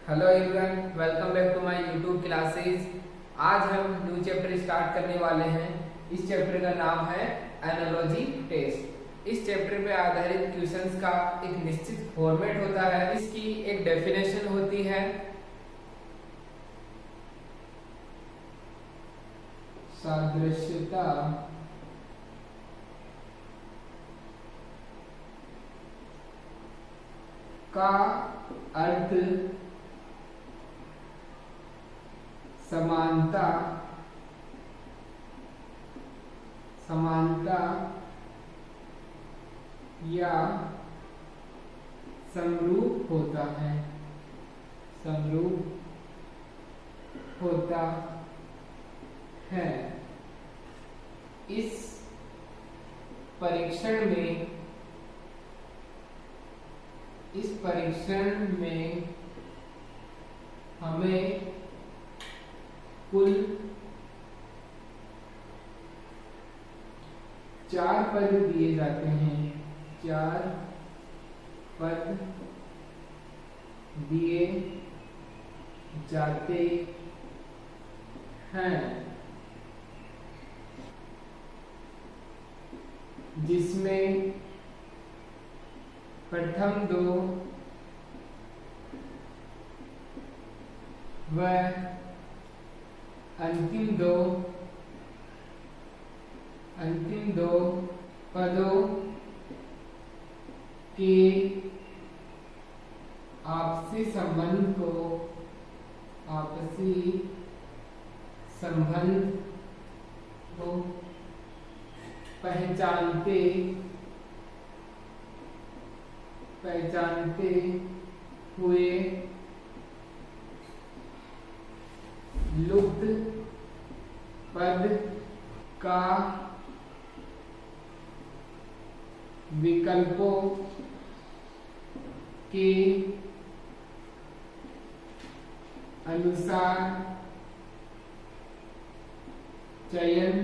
Hello everyone, welcome back to my YouTube classes. आज हम new chapter start करने वाले हैं। इस चैप्टर का नाम है एनालॉजी टेस्ट। इस चैप्टर पे आधारित क्वेश्चंस का एक निश्चित फॉर्मेट होता है। इसकी एक डेफिनेशन होती है। सादृश्यता का अर्थ समानता या समरूप होता है। इस परीक्षण में हमें कुल 4 पद दिए जाते हैं। 4 पद दिए जाते हैं, जिसमें प्रथम 2 व अंतिम दो पदों के आपसी संबंध को पहचानते हुए लुप्त पद का विकल्पों के अनुसार चयन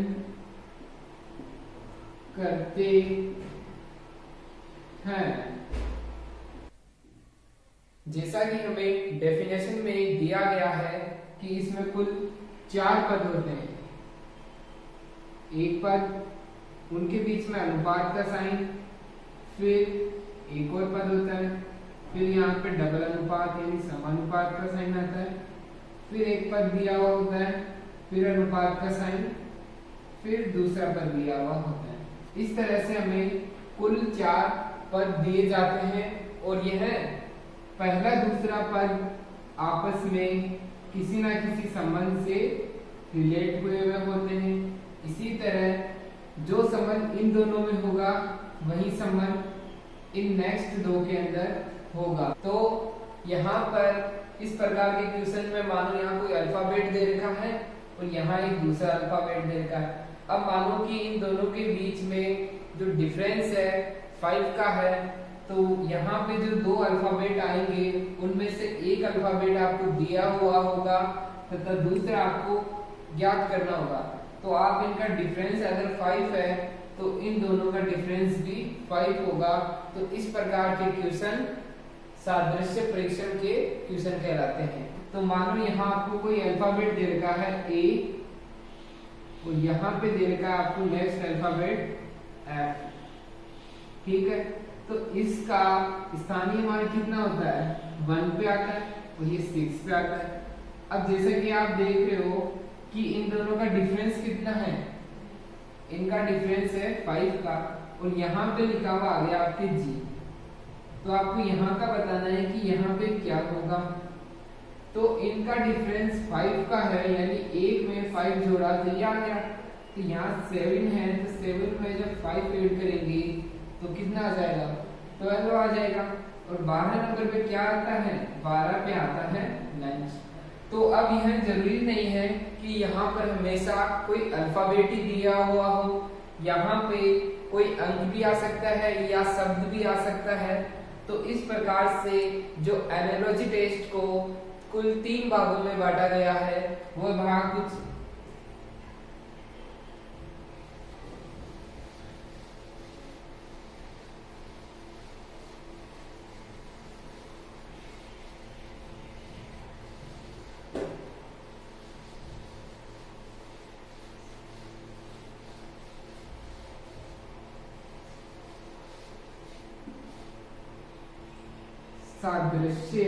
करते हैं। जैसा कि हमें डेफिनेशन में दिया गया है कि इसमें कुल 4 पद होते हैं। एक पद, उनके बीच में अनुपात का साइन, फिर एक और पद होता है, फिर यहाँ पे डबल अनुपात यानी समानुपात का साइन आता है, फिर एक पद दिया हुआ होता है, फिर अनुपात का साइन, फिर दूसरा पद दिया हुआ होता है। इस तरह से हमें कुल 4 पद दिए जाते हैं और यह पहला दूसरा पद आपस में किसी ना किसी संबंध से रिलेट हुए होते हैं। इसी तरह जो संबंध इन दोनों में होगा वही संबंध इन नेक्स्ट 2 के अंदर होगा। तो यहाँ पर इस प्रकार के क्वेश्चन में मानो यहाँ कोई अल्फाबेट दे रखा है और यहाँ एक दूसरा अल्फाबेट दे रखा है। अब मानो कि इन दोनों के बीच में जो डिफरेंस है 5 का है, तो यहाँ पे जो 2 अल्फाबेट आएंगे उनमें से एक अल्फाबेट आपको दिया हुआ होगा तथा दूसरा आपको ज्ञात करना होगा। तो आप इनका डिफरेंस अगर 5 है तो इन दोनों का डिफरेंस भी 5 होगा। तो इस प्रकार के क्वेश्चन सादृश्य परीक्षण के क्वेश्चन कहलाते हैं। तो मानो यहाँ आपको कोई अल्फाबेट दे रखा है A और यहाँ पे दे रखा है आपको नेक्स्ट अल्फाबेट F, ठीक है। तो इसका स्थानीय मान कितना होता है? 1 पे आता है और ये 6 पे आता है। अब जैसा कि आप देख रहे हो कि इन दोनों का डिफरेंस कितना है, इनका डिफरेंस है 5 का और यहाँ पे लिखा हुआ आ गया आपके G। तो आपको यहाँ का बताना है कि यहाँ पे क्या होगा। तो इनका डिफरेंस 5 का है यानी 1 में 5 जोड़ा तो ये आ गया। तो यहाँ 7 है तो 7 में जब 5 ऐड करेंगे तो कितना आ जाएगा? 12 आ जाएगा। और 12 नंबर पे क्या आता है? 12 पे आता है लंच। तो अब यह जरूरी नहीं है कि यहाँ पर हमेशा कोई अल्फाबेट ही दिया हुआ हो, यहाँ पे कोई अंक भी आ सकता है या शब्द भी आ सकता है। तो इस प्रकार से जो एनालॉजी टेस्ट को कुल 3 भागों में बांटा गया है, वो भाग कुछ सादृश्य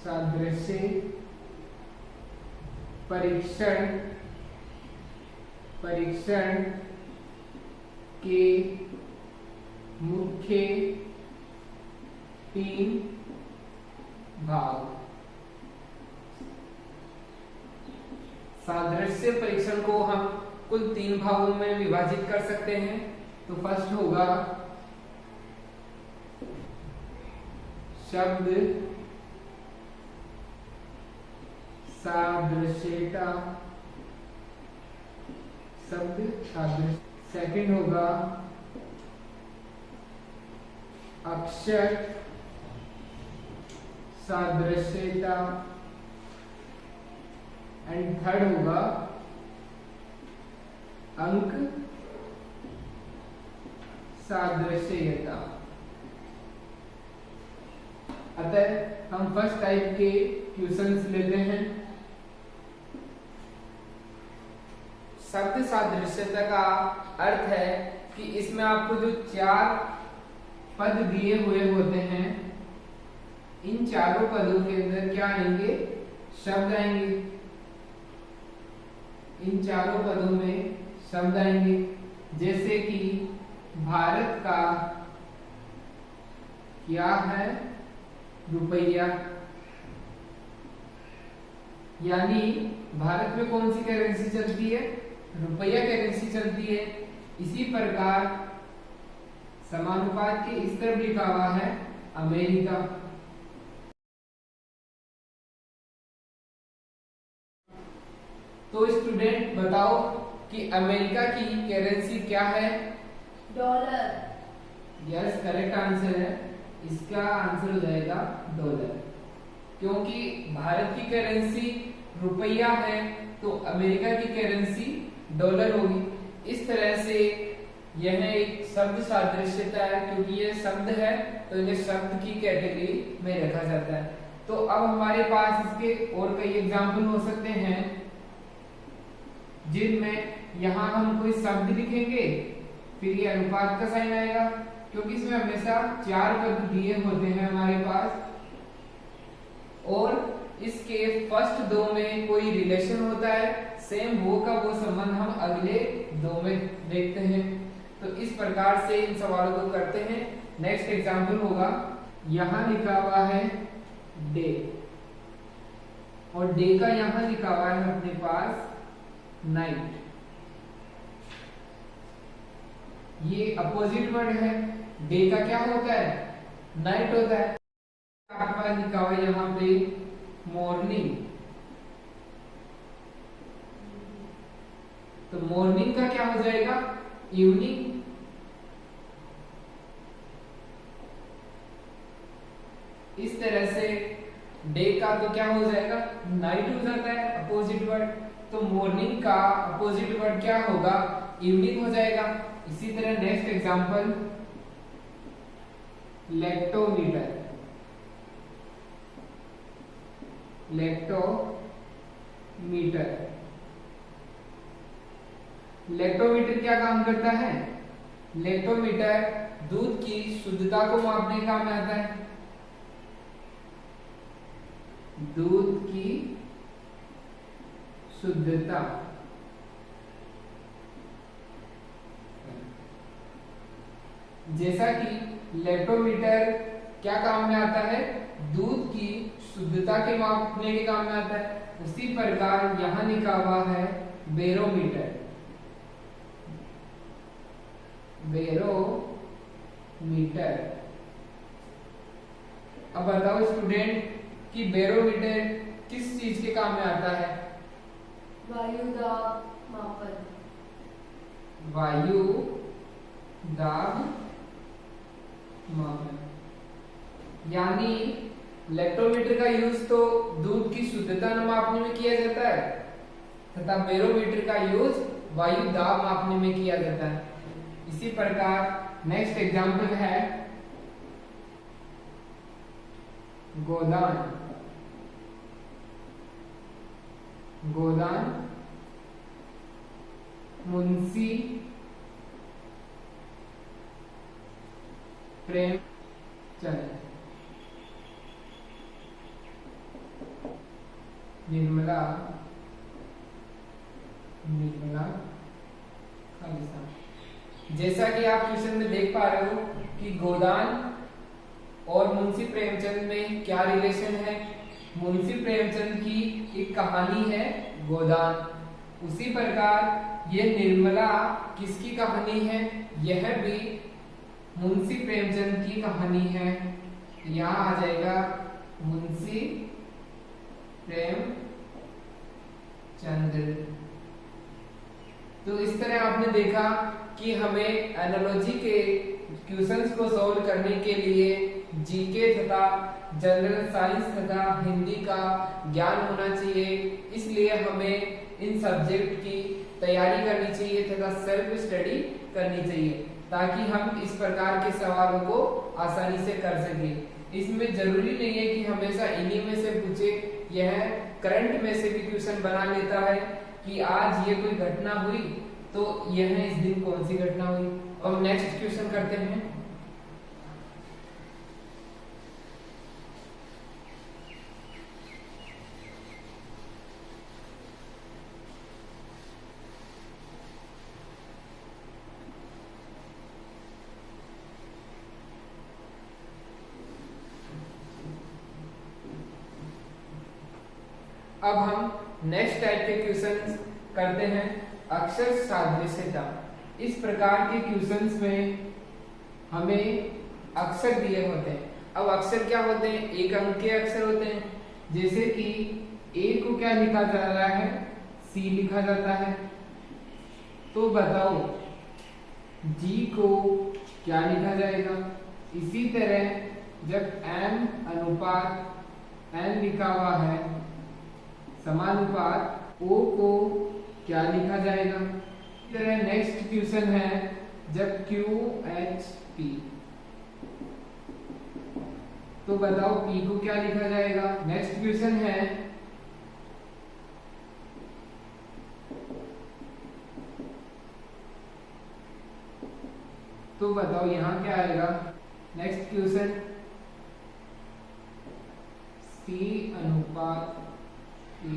सादृश्य परीक्षण परीक्षण के मुख्य 3 भाग। सादृश्य परीक्षण को हम कुल 3 भागों में विभाजित कर सकते हैं। तो फर्स्ट होगा शब्द सादृश्यता, शब्द सादृश्य। सेकंड होगा अक्षर सादृश्यता एंड थर्ड होगा अंक सादृश्यता। अतः हम फर्स्ट टाइप के क्वेश्चंस लेते हैं। शब्द सादृश्यता का अर्थ है कि इसमें आपको जो 4 पद दिए हुए होते हैं, इन चारों पदों के अंदर क्या आएंगे? शब्द आएंगे। इन चारों पदों में शब्द आएंगे। जैसे कि भारत का क्या है? रुपया। यानी भारत में कौन सी करेंसी चलती है? रुपया करेंसी चलती है। इसी प्रकार समानुपात के इस तरफ लिखा हुआ है अमेरिका। तो स्टूडेंट बताओ कि अमेरिका की करेंसी क्या है? डॉलर। यस, करेक्ट आंसर है। इसका आंसर हो जाएगा डॉलर, क्योंकि भारत की करेंसी रुपया है तो अमेरिका की करेंसी डॉलर होगी। इस तरह से यह एक शब्द सादृश्यता है, क्योंकि ये शब्द है तो इन्हें शब्द की कैटेगरी में रखा जाता है। तो अब हमारे पास इसके और कई एग्जाम्पल हो सकते हैं, जिनमें यहाँ हम कोई शब्द लिखेंगे, फिर ये अनुपात का साइन आएगा, क्योंकि इसमें हमेशा 4 पद दिए होते हैं हमारे पास, और इसके फर्स्ट 2 में कोई रिलेशन होता है, सेम वो का वो संबंध हम अगले 2 में देखते हैं। तो इस प्रकार से इन सवालों को करते हैं। नेक्स्ट एग्जाम्पल होगा, यहाँ लिखा हुआ है डे, और डे का यहाँ लिखा हुआ है अपने पास नाइट। ये अपोजिट वर्ड है। डे का क्या होता है? नाइट होता है। आपका लिखा हुआ है यहाँ पे मॉर्निंग, तो मॉर्निंग का क्या हो जाएगा? इवनिंग। इस तरह से डे का तो क्या हो जाएगा? नाइट हो जाता है, अपोजिट वर्ड। तो मॉर्निंग का अपोजिट वर्ड क्या होगा? इवनिंग हो जाएगा। इसी तरह next example, lactometer. Lactometer lactometer क्या काम करता है? लेक्टोमीटर दूध की शुद्धता को मापने का काम में आता है। दूध की शुद्धता, जैसा कि लेक्टोमीटर क्या काम में आता है? दूध की शुद्धता के मापने के काम में आता है। उसी प्रकार यहां लिखा हुआ है बैरोमीटर। बैरोमीटर। अब बताओ स्टूडेंट कि बैरोमीटर किस चीज के काम में आता है? वायु दाब मापन। वायु दाब मापन। यानी लेक्टोमीटर का यूज तो दूध की शुद्धता मापने में किया जाता है, तथा बैरोमीटर का यूज वायु दाब मापने में किया जाता है। इसी प्रकार नेक्स्ट एग्जांपल है गोदान। गोदान मुंशी प्रेमचंद, निर्मला खालिसा। जैसा कि आप क्वेश्चन में देख पा रहे हो कि गोदान और मुंशी प्रेमचंद में क्या रिलेशन है। मुंशी प्रेमचंद की एक कहानी है गोदान, उसी प्रकार ये निर्मला किसकी कहानी है, यह भी मुंशी प्रेमचंद की कहानी है। यहाँ आ जाएगा मुंशी प्रेमचंद। तो इस तरह आपने देखा कि हमें एनालॉजी के क्वेश्चंस को सॉल्व करने के लिए जीके तथा जनरल साइंस तथा हिंदी का ज्ञान होना चाहिए। इसलिए हमें इन सब्जेक्ट की तैयारी करनी चाहिए तथा सेल्फ स्टडी करनी चाहिए ताकि हम इस प्रकार के सवालों को आसानी से कर सकें। इसमें जरूरी नहीं है कि हमेशा इन्हीं में से पूछे, यह करंट में से भी क्वेश्चन बना लेता है कि आज ये कोई घटना हुई तो यह इस दिन कौन सी घटना हुई। अब नेक्स्ट क्वेश्चन करते हैं। अब हम नेक्स्ट टाइप के क्वेश्चंस करते हैं, अक्षर सादृश्यता। इस प्रकार के क्वेश्चंस में हमें अक्षर दिए होते हैं। अब अक्षर क्या होते हैं, एक अंक के अक्षर होते हैं। जैसे कि ए को क्या लिखा जा रहा है, सी लिखा जाता है। तो बताओ जी को क्या लिखा जाएगा। इसी तरह जब m अनुपात n लिखा हुआ है समानुपात o को क्या लिखा जाएगा। इस तरह नेक्स्ट क्वेश्चन है जब q h p, तो बताओ p को क्या लिखा जाएगा। नेक्स्ट क्वेश्चन है तो बताओ यहाँ क्या आएगा। नेक्स्ट क्वेश्चन c अनुपात e,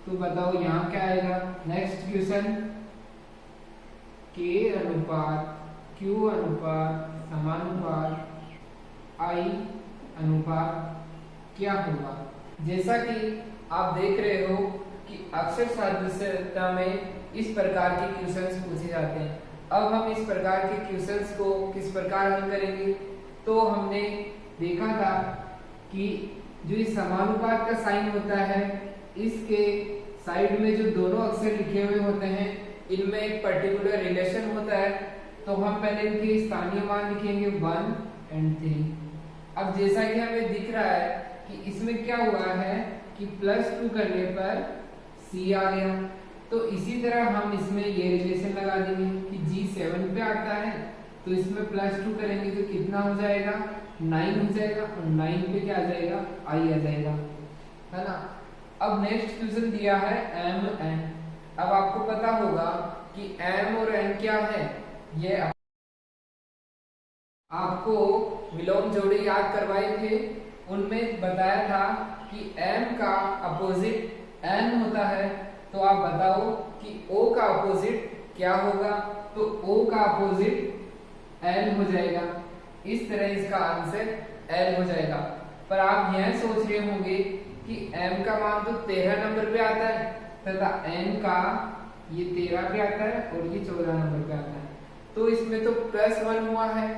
तो बताओ यहाँ क्या आएगा। नेक्स्ट क्वेश्चन k अनुपात q अनुपात समानुपात i अनुपात क्या होगा। जैसा कि आप देख रहे हो कि अक्षर सादृश्यता में इस प्रकार के क्वेश्चंस पूछे जाते हैं। अब हम इस प्रकार के क्वेश्चंस को किस प्रकार हल करेंगे। तो हमने देखा था कि जो इस समानुपात का साइन होता है, इसके साइड में जो दोनों अक्षर लिखे हुए होते हैं इनमें एक पर्टिकुलर रिलेशन होता है। तो हम पहले इनके स्थानीय मान लिखेंगे 1 और 3। अब जैसा कि हमें दिख रहा है कि इसमें क्या हुआ है कि +2 करने पर c आ गया। तो इसी तरह हम इसमें ये रिलेशन लगा देंगे कि g 7 पे आता है तो इसमें +2 करेंगे तो कितना हो जाएगा 9 हो जाएगा, और 9 पे क्या आ जाएगा i आ जाएगा, है ना। अब नेक्स्ट क्वेश्चन दिया है m n। अब आपको पता होगा कि m और n क्या है। ये आपको विलोम जोड़ी याद करवाए थे, उनमें बताया था कि m का अपोजिट n होता है। तो आप बताओ कि o का अपोजिट क्या होगा। तो o का अपोजिट l हो जाएगा। इस तरह इसका आंसर l हो जाएगा। पर आप यह सोच रहे होंगे कि m का मान तो 13 नंबर पे आता है तथा n का ये 13 पे आता है और ये 14 नंबर पे आता है। तो इसमें तो +1 हुआ है,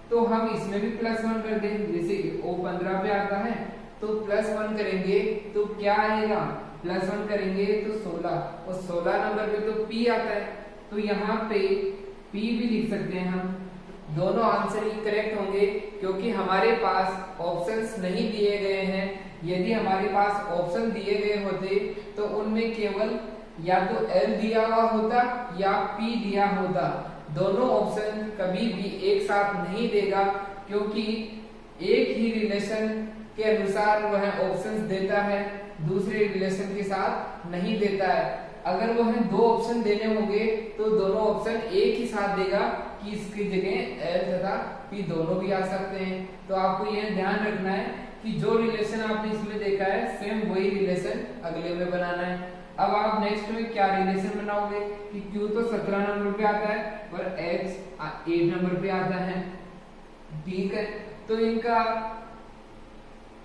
तो हम इसमें भी +1 कर देंगे। जैसे o 15 पे आता है तो +1 करेंगे तो क्या आएगा, +1 करेंगे तो 16, और 16 नंबर पे तो p आता है। तो यहाँ पे p भी लिख सकते हैं हम। दोनों आंसर ही करेक्ट होंगे क्योंकि हमारे पास ऑप्शंस नहीं दिए गए हैं। यदि हमारे पास ऑप्शन दिए गए होते तो उनमें केवल या तो L दिया हुआ होता या P दिया होता। दोनों ऑप्शन कभी भी एक साथ नहीं देगा क्योंकि एक ही रिलेशन के अनुसार वह ऑप्शंस देता है, दूसरे रिलेशन के साथ नहीं देता है। अगर वह दो ऑप्शन देने होंगे तो दोनों ऑप्शन एक ही साथ देगा, कि इसकी जगह L तथा P दोनों भी आ सकते हैं। तो आपको यह ध्यान रखना है कि जो रिलेशन आपने इसमें देखा है सेम वही रिलेशन अगले में बनाना है। अब आप नेक्स्ट में क्या रिलेशन बनाओगे कि Q तो 17 नंबर पे आता है और H 8 नंबर पे आता है, ठीक है। तो इनका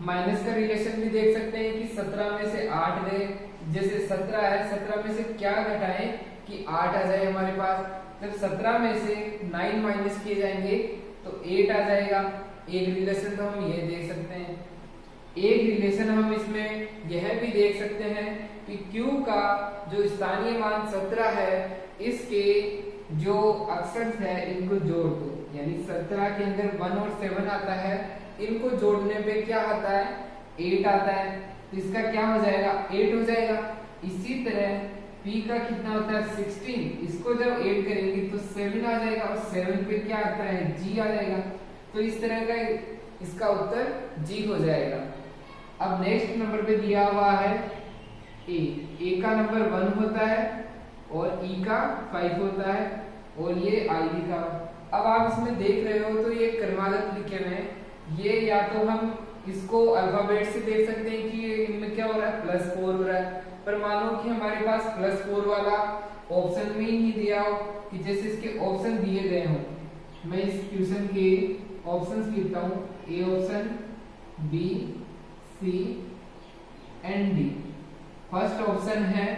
माइनस का रिलेशन भी देख सकते हैं कि 17 में से 8 गए, जैसे 17 है 17 में से क्या घटाएं कि 8 आ जाए हमारे पास। जब 17 में से 9 माइनस किए जाएंगे तो 8 आ जाएगा। एक रिलेशन तो हम ये देख सकते हैं। एक रिलेशन हम इसमें यह भी देख सकते हैं कि Q का जो स्थानीय मान 17 है, इसके जो अक्षर है इनको जोड़ दो, यानी 17 के अंदर 1 और 7 आता है, इनको जोड़ने पे क्या आता है 8 आता है, तो इसका क्या हो जाएगा 8 हो जाएगा। इसी तरह P का कितना होता है 16, इसको जब ऐड करेंगे तो 7 आ जाएगा और 7 पे क्या आता है G आ जाएगा। तो इस तरह का इसका उत्तर G हो जाएगा। अब नेक्स्ट नंबर पे दिया हुआ है A का नंबर 1 होता है और E का 5 होता है और ये I का। अब आप इसमें देख रहे हो तो ये क्रमागत लिखे हुए हैं। ये या तो हम इसको अल्फाबेट से देख सकते हैं कि इनमें क्या हो रहा है +4 हो रहा है, पर मानो कि हमारे पास +4 वाला ऑप्शन में ही नहीं दिया हो कि जैसे इसके ऑप्शन दिए गए हों। मैं इस क्वेश्चन के ऑप्शंस लिखता हूँ, A option, B, C and D. First option है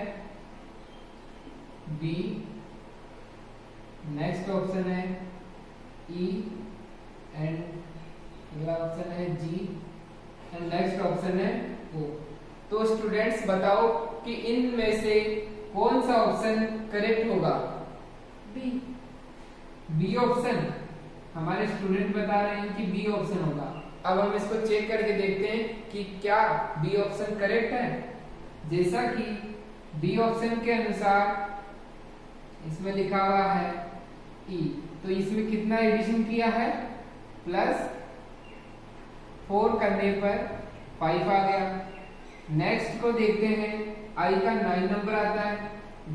बी, नेक्स्ट ऑप्शन है ई एंड अगला ऑप्शन है जी एंड नेक्स्ट ऑप्शन है ओ। तो स्टूडेंट्स बताओ कि इनमें से कौन सा ऑप्शन करेक्ट होगा। बी ऑप्शन, हमारे स्टूडेंट बता रहे हैं कि बी ऑप्शन होगा। अब हम इसको चेक करके देखते हैं कि क्या बी ऑप्शन करेक्ट है। जैसा कि बी ऑप्शन के अनुसार इसमें लिखा हुआ है ई, तो इसमें कितना एडिशन किया है +4 करने पर 5 आ गया। नेक्स्ट को देखते हैं, आई का 9 नंबर आता है।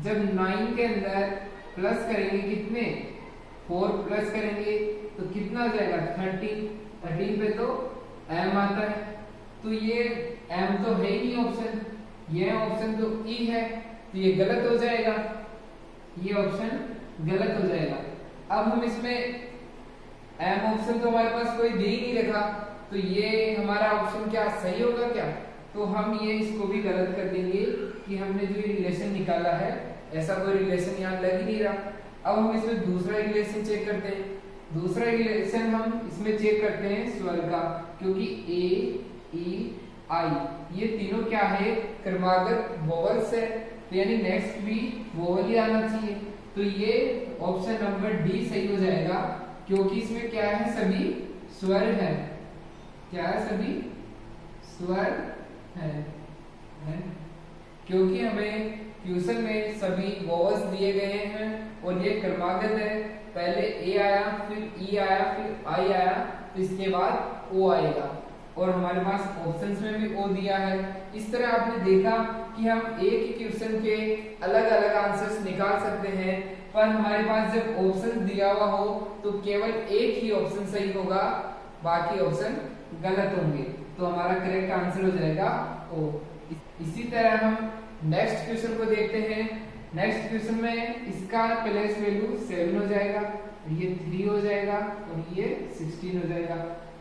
जब 9 के अंदर प्लस करेंगे कितने 4 प्लस करेंगे तो कितना हो जाएगा 13 पे तो m आता है। तो ये m तो है ही नहीं ऑप्शन, ये ऑप्शन तो e है, तो ये गलत हो जाएगा, ये ऑप्शन गलत हो जाएगा। अब हम इसमें m ऑप्शन तो हमारे पास कोई दे ही नहीं रखा, तो ये हमारा ऑप्शन क्या सही होगा क्या, तो हम ये इसको भी गलत कर देंगे कि हमने जो रिलेशन निकाला है ऐसा कोई रिलेशन यहाँ लग ही नहीं रहा। अब हम इसमें दूसरा रिलेशन चेक करते हैं। दूसरा रिलेशन हम इसमें चेक करते हैं स्वर का, क्योंकि ए ई आई ये तीनों क्या है क्रमागत वोवल्स है, तो यानी नेक्स्ट भी वोवल ही आना चाहिए। तो ये ऑप्शन नंबर डी सही हो जाएगा, क्योंकि इसमें क्या है सभी स्वर है। क्या है सभी स्वर है? क्योंकि हमें क्वेश्चन में सभी वोवल्स दिए गए हैं और ये क्रमागत है, पहले ए आया फिर ई आया फिर आई आया, तो इसके बाद ओ आएगा और हमारे पास ऑप्शंस में भी ओ दिया है। इस तरह आपने देखा कि हम एक ही क्वेश्चन के अलग अलग आंसर्स निकाल सकते हैं, पर हमारे पास जब ऑप्शन दिया हुआ हो तो केवल एक ही ऑप्शन सही होगा, बाकी ऑप्शन गलत होंगे, तो हमारा करेक्ट आंसर हो जाएगा ओ। इसी तरह हम नेक्स्ट क्वेश्चन को देखते हैं। नेक्स्ट क्वेश्चन में इसका प्लेस वैल्यू 7 हो जाएगा, ये 3 हो जाएगा और ये 16 हो जाएगा।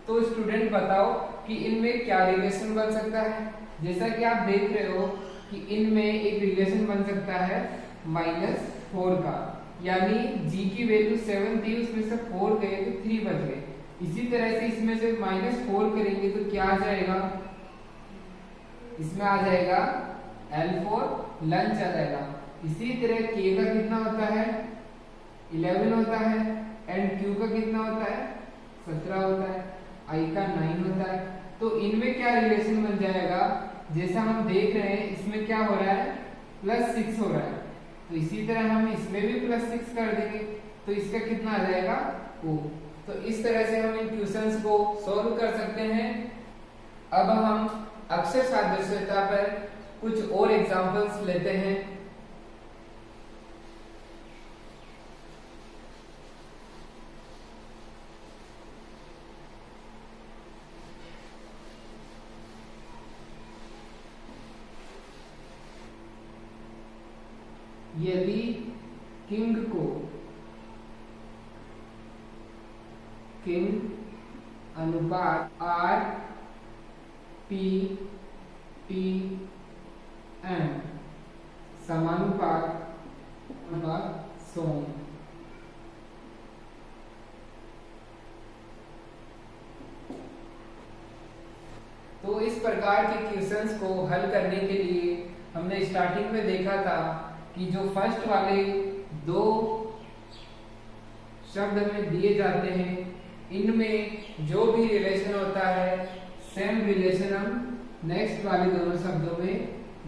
तो स्टूडेंट बताओ कि इनमें क्या रिलेशन बन सकता है। जैसा कि आप देख रहे हो कि इनमें एक रिलेशन बन सकता है -4 का, यानी g की वैल्यू 7 थी, उसमें से 4 गए तो 3 बच गए। इसी तरह से इसमें से -4 करेंगे तो क्या आ जाएगा, इसमें आ जाएगा L4 लंच आ जाएगा। इसी तरह k का कितना होता है 11 होता है एंड q का कितना होता है 17 होता है, i का 9 होता है। तो इनमें क्या रिलेशन बन जाएगा, जैसा हम देख रहे हैं इसमें क्या हो रहा है +6 हो रहा है, तो इसी तरह हम इसमें भी +6 कर देंगे तो इसका कितना आ जाएगा o। तो इस तरह से हम इन क्वेश्चंस को सॉल्व कर सकते हैं। अब हम अक्षर सादृश्यता पर कुछ और एग्जांपल्स लेते हैं। किंग को किंग अनुपात आर पी टी एम समानुपात सोम। तो इस प्रकार के क्वेश्चंस को हल करने के लिए हमने स्टार्टिंग में देखा था कि जो फर्स्ट वाले दो शब्द हमें दिए जाते हैं, इनमें जो भी रिलेशन होता है सेम रिलेशन हम नेक्स्ट वाले दोनों शब्दों में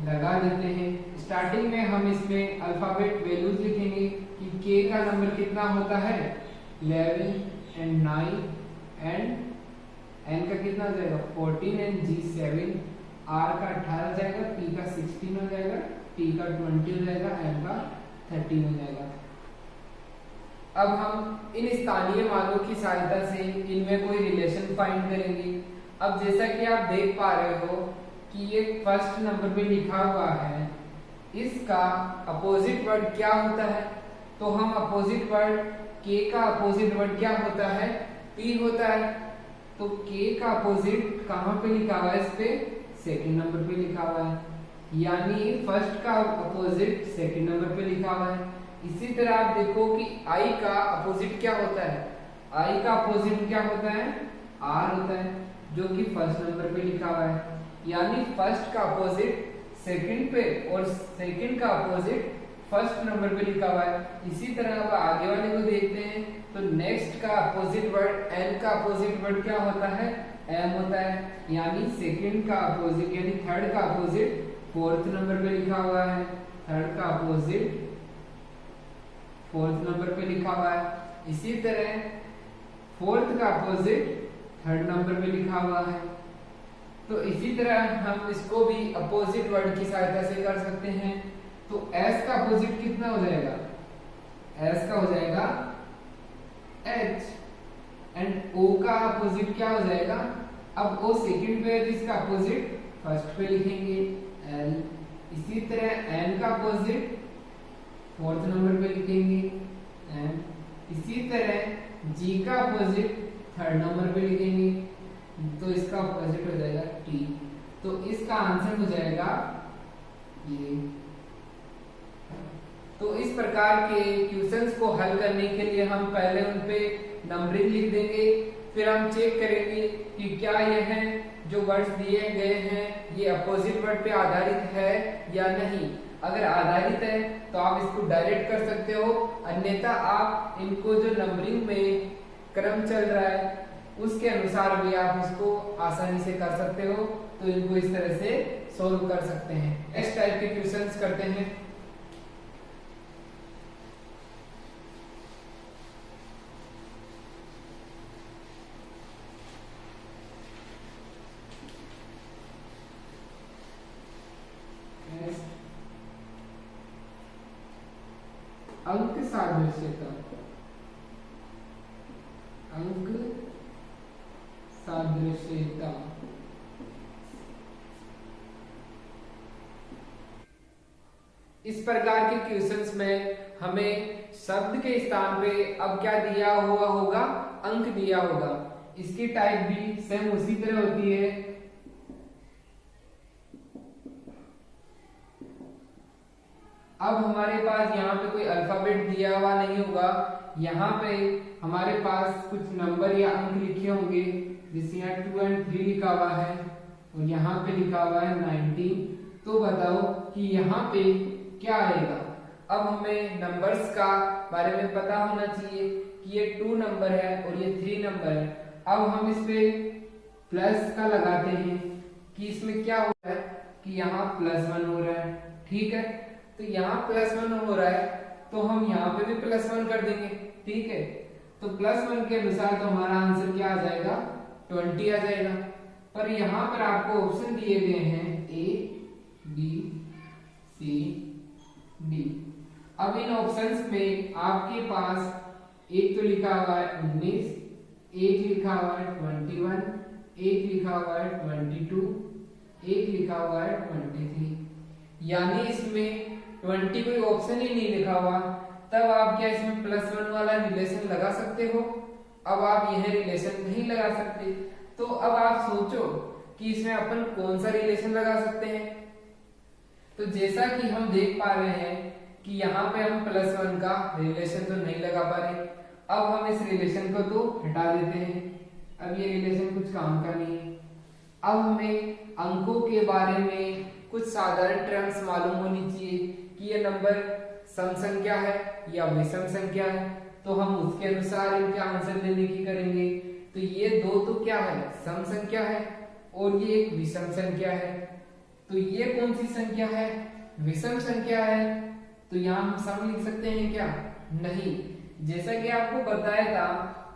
लगा देते हैं। स्टार्टिंग में हम इसमें अल्फाबेट वैल्यूज लिखेंगे कि k का नंबर कितना होता है 11 एंड 9 एंड n का कितना हो जाएगा 14 एंड g 7, r का 18 हो जाएगा, p का 16 हो जाएगा, t का 20 हो जाएगा, m का 13 हो जाएगा। अब हम इन स्थानीय मानों की सहायता से इनमें कोई रिलेशन फाइंड करेंगे। अब जैसा कि आप देख पा रहे हो कि ये फर्स्ट नंबर पे लिखा हुआ है, इसका अपोजिट वर्ड क्या होता है? तो हम अपोजिट वर्ड k का अपोजिट वर्ड क्या होता है p होता है। तो k का अपोजिट कहाँ पे लिखा हुआ है? इस पे सेकंड नंबर पे लिखा हुआ है, यानी फर्स्ट का अपोजिट सेकंड नंबर पे लिखा हुआ है। इसी तरह आप देखो कि i का अपोजिट क्या होता है? i का अपोजिट क्या होता है? r होता है, जो कि फर्स्ट नंबर पे लिखा हुआ है, यानी फर्स्ट का अपोजिट सेकंड पे और सेकंड का अपोजिट फर्स्ट नंबर पे लिखा हुआ है। इसी तरह अब आगे वाले को देखते हैं तो नेक्स्ट का अपोजिट वर्ड n का अपोजिट वर्ड क्या होता है? m होता है, यानी सेकंड का अपोजिट यानी थर्ड का अपोजिट फोर्थ नंबर पे लिखा हुआ है, थर्ड का अपोजिट फोर्थ नंबर पे लिखा हुआ है। इसी तरह फोर्थ का अपोजिट थर्ड नंबर पे लिखा हुआ है। तो इसी तरह हम इसको भी अपोजिट वर्ड की सहायता से कर सकते हैं। तो s का अपोजिट कितना हो जाएगा? s का हो जाएगा h एंड o का अपोजिट क्या हो जाएगा? अब o सेकंड पे है, जिसका अपोजिट फर्स्ट पे लिखेंगे l। इसी तरह n का अपोजिट फोर्थ नंबर पे लिखेंगे m। इसी तरह g का अपोजिट थर्ड नंबर पे लिखेंगे, तो इसका अपोजिट हो जाएगा t। तो इसका आंसर हो जाएगा ये। तो इस प्रकार के क्वेश्चंस को हल करने के लिए हम पहले उन पे नंबरिंग लिख देंगे, फिर हम चेक करेंगे कि क्या यह जो वर्ड्स दिए गए हैं ये अपोजिट वर्ड पे आधारित है या नहीं। अगर आधारित है तो आप इसको डायरेक्ट कर सकते हो, अन्यथा आप इनको जो नंबरिंग में क्रम चल रहा है उसके अनुसार भी आप इसको आसानी से कर सकते हो। तो इनको इस तरह से सोल्व कर सकते हैं। इस टाइप के क्वेश्चंस करते हैं। अंक सादृश्यता, अंक सादृश्यता। इस प्रकार के क्वेश्चंस में हमें शब्द के स्थान पे अब क्या दिया हुआ होगा? अंक दिया होगा। इसकी टाइप भी सेम उसी तरह होती है। अब हमारे पास यहाँ पे कोई अल्फाबेट दिया हुआ नहीं होगा, यहाँ पे हमारे पास कुछ नंबर या अंक लिखे होंगे, जैसे यहाँ 2 और 3 लिखा हुआ है और यहाँ पे लिखा हुआ है 19। तो बताओ कि यहाँ पे क्या आएगा? अब हमें नंबर्स का बारे में पता होना चाहिए कि ये 2 नंबर है और ये 3 नंबर है। अब हम इस पे प्लस का लगाते हैं कि इसमें क्या हो रहा है कि यहाँ +1 हो रहा है, ठीक है। तो यहाँ +1 हो रहा है तो हम यहाँ पे भी +1 कर देंगे, ठीक है। तो +1 के अनुसार तो हमारा आंसर क्या आ जाएगा? 20 आ जाएगा। पर यहाँ पर आपको ऑप्शन दिए गए हैं A, B, C, D। अब इन ऑप्शंस में आपके पास एक तो लिखा हुआ है 19, एक लिखा हुआ है 21, एक लिखा हुआ है 22, एक लिखा हुआ है 23, यानी इसमें 20 कोई ऑप्शन ही नहीं लिखा हुआ। तब आप क्या इसमें +1 वाला रिलेशन लगा सकते हो। अब आप यह रिलेशन नहीं लगा सकते, तो अब आप सोचो कि इसमें अपन कौन सा रिलेशन लगा सकते हैं। तो जैसा कि हम देख पा रहे हैं कि यहाँ पे हम +1 का रिलेशन तो नहीं लगा पा रहे, अब हम इस रिलेशन को तो हटा देते हैं। अब ये रिलेशन कुछ काम का नहीं है। अब हमें अंकों के बारे में कुछ साधारण टर्म्स मालूम होनी चाहिए कि ये नंबर सम संख्या है या विषम संख्या है, तो हम उसके अनुसार इनके आंसर देने की करेंगे। तो ये दो तो क्या है, सम संख्या है, और ये एक विषम संख्या है। तो ये कौन सी संख्या है, विषम संख्या है। तो यहाँ हम सम लिख सकते हैं क्या, नहीं। जैसा कि आपको बताया था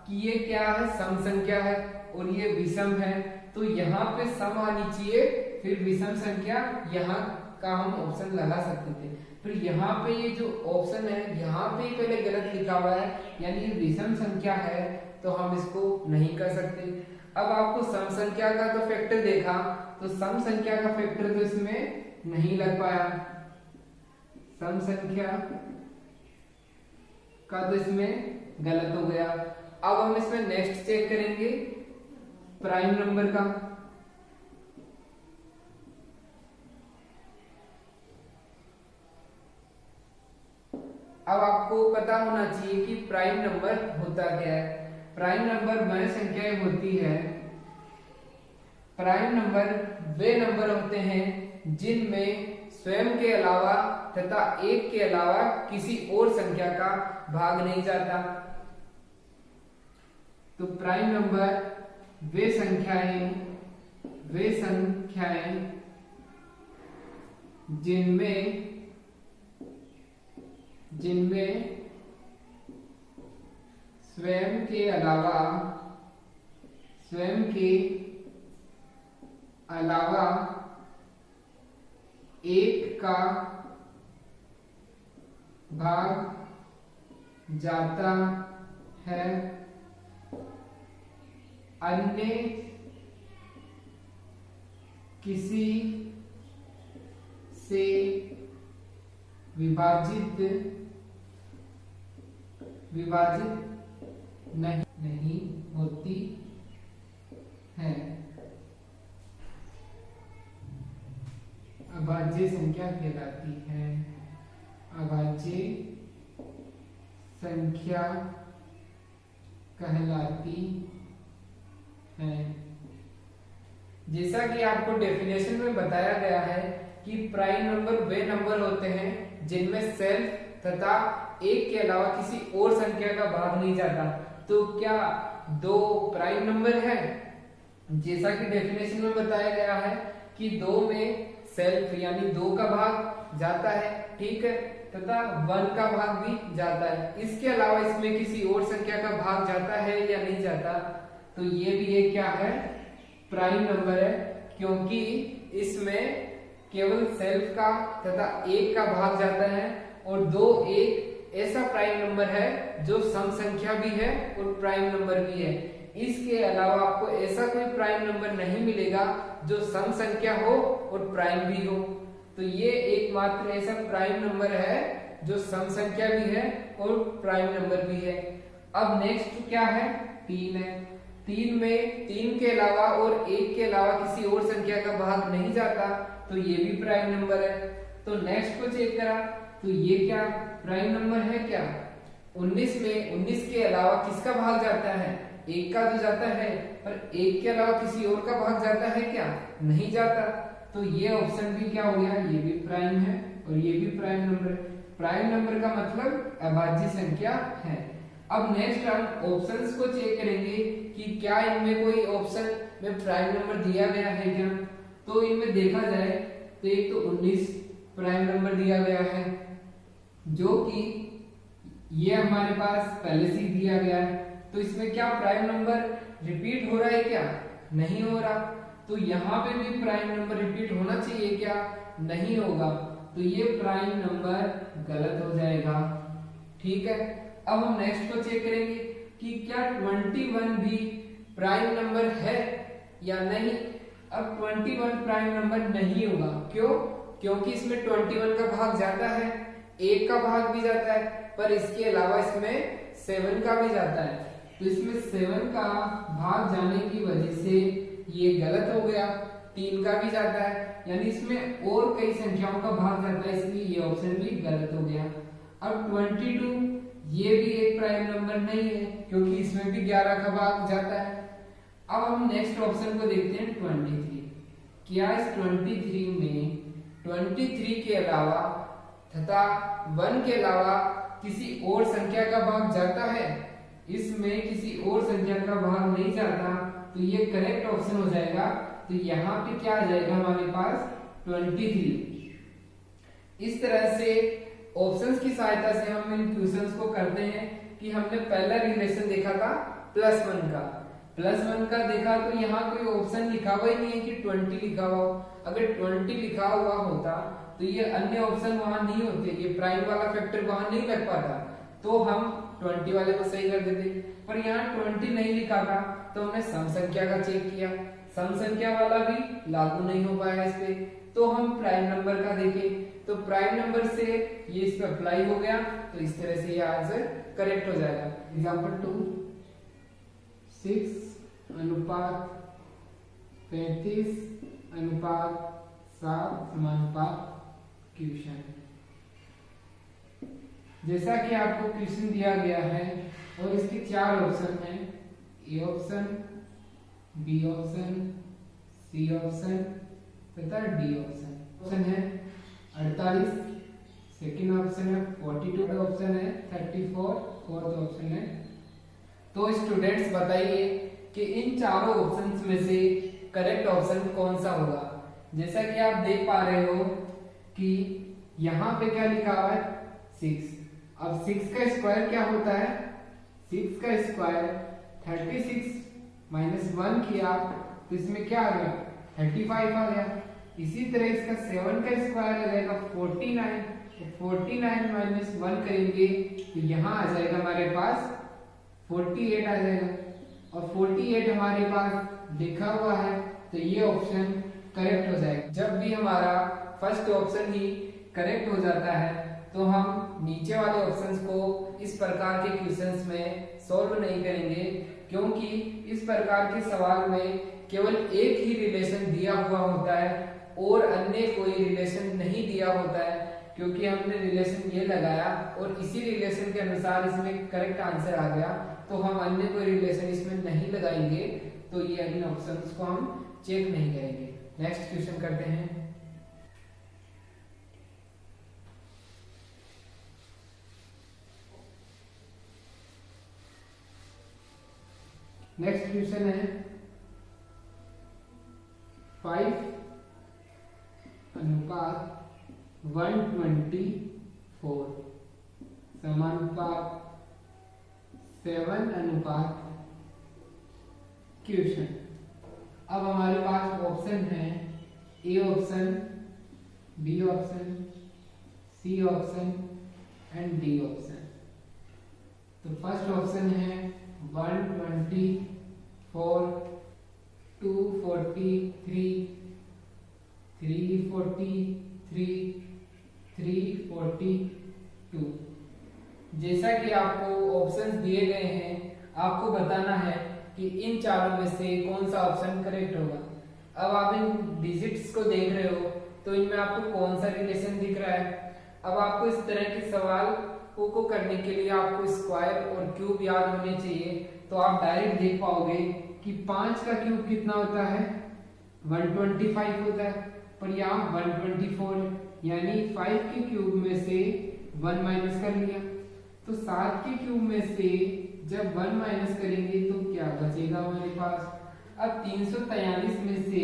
कि ये क्या है, सम संख्या है और ये विषम है, तो यहाँ पे सम आनी चाहिए, फिर विषम संख्या यहाँ का हम ऑप्शन लगा सकते थे। फिर यहाँ पे ये जो ऑप्शन है यहाँ पे पहले गलत लिखा हुआ है, यानी ये विषम संख्या है, तो हम इसको नहीं कर सकते। अब आपको सम संख्या का तो फैक्टर देखा, तो सम संख्या का फैक्टर तो इसमें नहीं लग पाया, सम संख्या का तो इसमें गलत हो गया। अब हम इसमें नेक्स्ट चेक करेंगे प्राइम नंबर का। अब आपको पता होना चाहिए कि प्राइम नंबर होता क्या है। प्राइम नंबर वह संख्याएं होती है, प्राइम नंबर वे नंबर होते हैं जिनमें स्वयं के अलावा तथा एक के अलावा किसी और संख्या का भाग नहीं जाता। तो प्राइम नंबर वे संख्याएं जिनमें स्वयं के अलावा एक का भाग जाता है, अन्य किसी से विभाजित नहीं होती है। अभाज्य संख्या कहलाती है, अभाज्य संख्या कहलाती है। जैसा कि आपको डेफिनेशन में बताया गया है कि प्राइम नंबर वे नंबर होते हैं जिनमें सेल्फ तथा एक के अलावा किसी और संख्या का भाग नहीं जाता। तो क्या दो प्राइम नंबर है? जैसा कि डेफिनेशन में बताया गया है कि दो में सेल्फ यानी दो का भाग जाता है, ठीक है, तथा 1 का भाग भी जाता है। इसके अलावा इसमें किसी और संख्या का भाग जाता है या नहीं जाता, तो ये भी एक क्या है, प्राइम नंबर है, क्योंकि इसमें केवल सेल्फ का तथा एक का भाग जाता है। और दो एक ऐसा प्राइम नंबर है जो सम संख्या भी है और प्राइम नंबर भी है। इसके अलावा आपको ऐसा कोई प्राइम नंबर नहीं मिलेगा जो सम संख्या हो और प्राइम भी हो। तो ये एकमात्र ऐसा प्राइम नंबर है जो सम संख्या भी है और प्राइम नंबर भी है। अब नेक्स्ट क्या है, 3 है। 3 में 3 के अलावा और 1 के अलावा किसी और संख्या का भाग नहीं जाता, तो ये भी प्राइम नंबर है। तो नेक्स्ट को चेक करा तो ये क्या प्राइम नंबर है क्या, 19 में 19 के अलावा किसका भाग जाता है, 1 का तो जाता है, पर 1 के अलावा किसी और का भाग जाता है क्या, नहीं जाता। तो ये ऑप्शन भी क्या हो गया, ये भी प्राइम है और ये भी प्राइम नंबर है। प्राइम नंबर का मतलब अभाज्य संख्या है। अब नेक्स्ट हम ऑप्शंस को चेक करेंगे कि क्या इनमें कोई ऑप्शन में प्राइम नंबर दिया गया है क्या। तो इनमें देखा जाए तो एक तो 19 प्राइम नंबर दिया गया है, जो कि ये हमारे पास पहले से ही दिया गया है। तो इसमें क्या प्राइम नंबर रिपीट हो रहा है क्या, नहीं हो रहा। तो यहाँ पे भी प्राइम नंबर रिपीट होना चाहिए क्या, नहीं होगा। तो ये प्राइम नंबर गलत हो जाएगा, ठीक है। अब हम नेक्स्ट को चेक करेंगे कि क्या 21 भी प्राइम नंबर है या नहीं। अब 21 प्राइम नंबर नहीं होगा, क्यों, क्योंकि इसमें 21 का भाग जाता है, 1 का भाग भी जाता है, पर इसके अलावा इसमें 7 का भी जाता है, तो इसमें 7 का भाग जाने की वजह से ये गलत हो गया। 3 का भी जाता है, यानी इसमें और कई संख्याओं का भाग जाता है, इसलिए ये ऑप्शन भी गलत हो गया। अब 22 ये भी एक प्राइम नंबर नहीं है, क्योंकि इसमें भी 11 का भाग जाता है। अब हम नेक्स्ट ऑप्शन को देखते हैं 23। क्या इस 23 में 23 के अलावा तथा 1 के अलावा किसी और संख्या का भाग जाता है? इसमें किसी और संख्या का भाग नहीं जाता, तो ये करेक्ट ऑप्शन हो जाएगा। तो यहाँ पे क्या आ जाएगा हमारे पास 23। इस तरह से ऑप्शंस की सहायता से हम इन क्वेश्चंस को करते हैं कि हमने पहला रिलेशन देखा था +1 का। +1 का देखा तो यहाँ कोई ऑप्शन लिखा हुआ ही नहीं है कि 20 लिखा हुआ हो। अगर 20 लिखा हुआ होता तो ये अन्य ऑप्शन वहां नहीं होते, ये प्राइम वाला फैक्टर वहां नहीं लग पाता, तो हम 20 वाले को सही कर देते। पर यहाँ 20 नहीं लिखा था, तो हमने सम संख्या का चेक किया, सम संख्या वाला भी लागू नहीं हो पाया इस पे, तो हम प्राइम नंबर का देखें, तो प्राइम नंबर से ये इस पे अप्लाई हो गया, तो इस तरह से ये आंसर करेक्ट हो जाएगा। Example 2, 6:35:7 question. जैसा कि आपको क्वेश्चन दिया गया है और इसके 4 ऑप्शन हैं, A option, B option, C option तथा डी ऑप्शन। ऑप्शन है 48, सेकंड ऑप्शन है 42, ऑप्शन है 34, फोर्थ ऑप्शन है। तो स्टूडेंट्स बताइए कि इन चारों ऑप्शंस में से करेक्ट ऑप्शन कौन सा होगा। जैसा कि आप देख पा रहे हो कि यहाँ पे क्या लिखा हुआ है 6। अब 6 का स्क्वायर क्या होता है? 6 का स्क्वायर 36 माइनस 1 किया तो इसमें क्या आ गया 35 आ गया। इसी तरह इसका 7 का स्क्वायर आ जाएगा 49, तो 49 माइनस 1 करेंगे तो यहाँ आ जाएगा हमारे पास 48 आ जाएगा, और 48 हमारे पास लिखा हुआ है, तो ये ऑप्शन करेक्ट हो जाएगा। जब भी हमारा फर्स्ट ऑप्शन ही करेक्ट हो जाता है तो हम नीचे वाले ऑप्शंस को इस प्रकार के क्वेश्चंस में सॉल्व नहीं करेंगे, क्योंकि इस प्रकार के सवाल में केवल एक ही रिलेशन दिया हुआ होता है और अन्य कोई रिलेशन नहीं दिया होता है, क्योंकि हमने रिलेशन ये लगाया और इसी रिलेशन के अनुसार इसमें करेक्ट आंसर आ गया, तो हम अन्य कोई रिलेशन इसमें नहीं लगाएंगे, तो ये इन ऑप्शंस को हम चेक नहीं करेंगे। नेक्स्ट क्वेश्चन करते हैं। नेक्स्ट क्वेश्चन है 5:124 समानुपात 7:। क्वेश्चन। अब हमारे पास ऑप्शन है A option, B option, C option and D option. तो फर्स्ट ऑप्शन है 124, 243, 343, 342। जैसा कि आपको ऑप्शंस दिए गए हैं, आपको बताना है कि इन चारों में से कौन सा ऑप्शन करेक्ट होगा। अब आप इन डिजिट्स को देख रहे हो तो इनमें आपको कौन सा रिलेशन दिख रहा है। अब आपको इस तरह के सवाल को करने के लिए आपको स्क्वायर और क्यूब याद होने चाहिए, तो आप डायरेक्ट देख पाओगे कि 5 का क्यूब कितना होता है 125 होता है, पर यहाँ 124 है, यानी 5 के क्यूब में से 1 माइनस कर लिया, तो 7 के क्यूब में से जब 1 माइनस करेंगे तो क्या बचेगा हमारे पास। अब 343 में से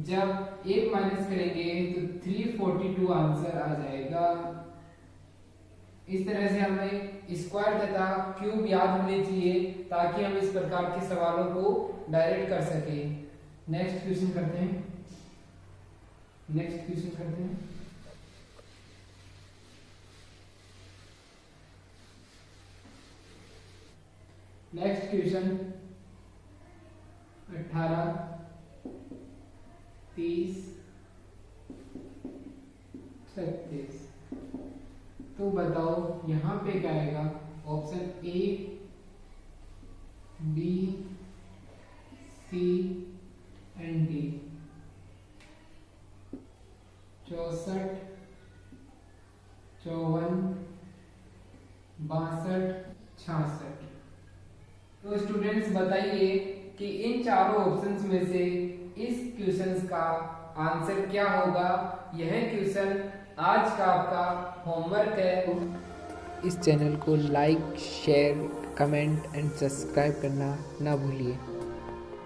जब 1 माइनस करेंगे तो 342 आंसर आ जाएगा। इस तरह से हमें स्क्वायर तथा क्यूब याद होने चाहिए ताकि हम इस प्रकार के सवालों को डायरेक्ट कर सके। नेक्स्ट क्वेश्चन करते हैं। Next question 18, 30, 36। तो तो बताओ यहाँ पे क्या आएगा? Option A, B, C and D. 64, 54, 62, 66। तो स्टूडेंट्स बताइए कि इन चारों ऑप्शंस में से इस क्वेश्चंस का आंसर क्या होगा। यह क्वेश्चन आज का आपका होमवर्क है। इस चैनल को like, share, comment and subscribe करना ना भूलिए।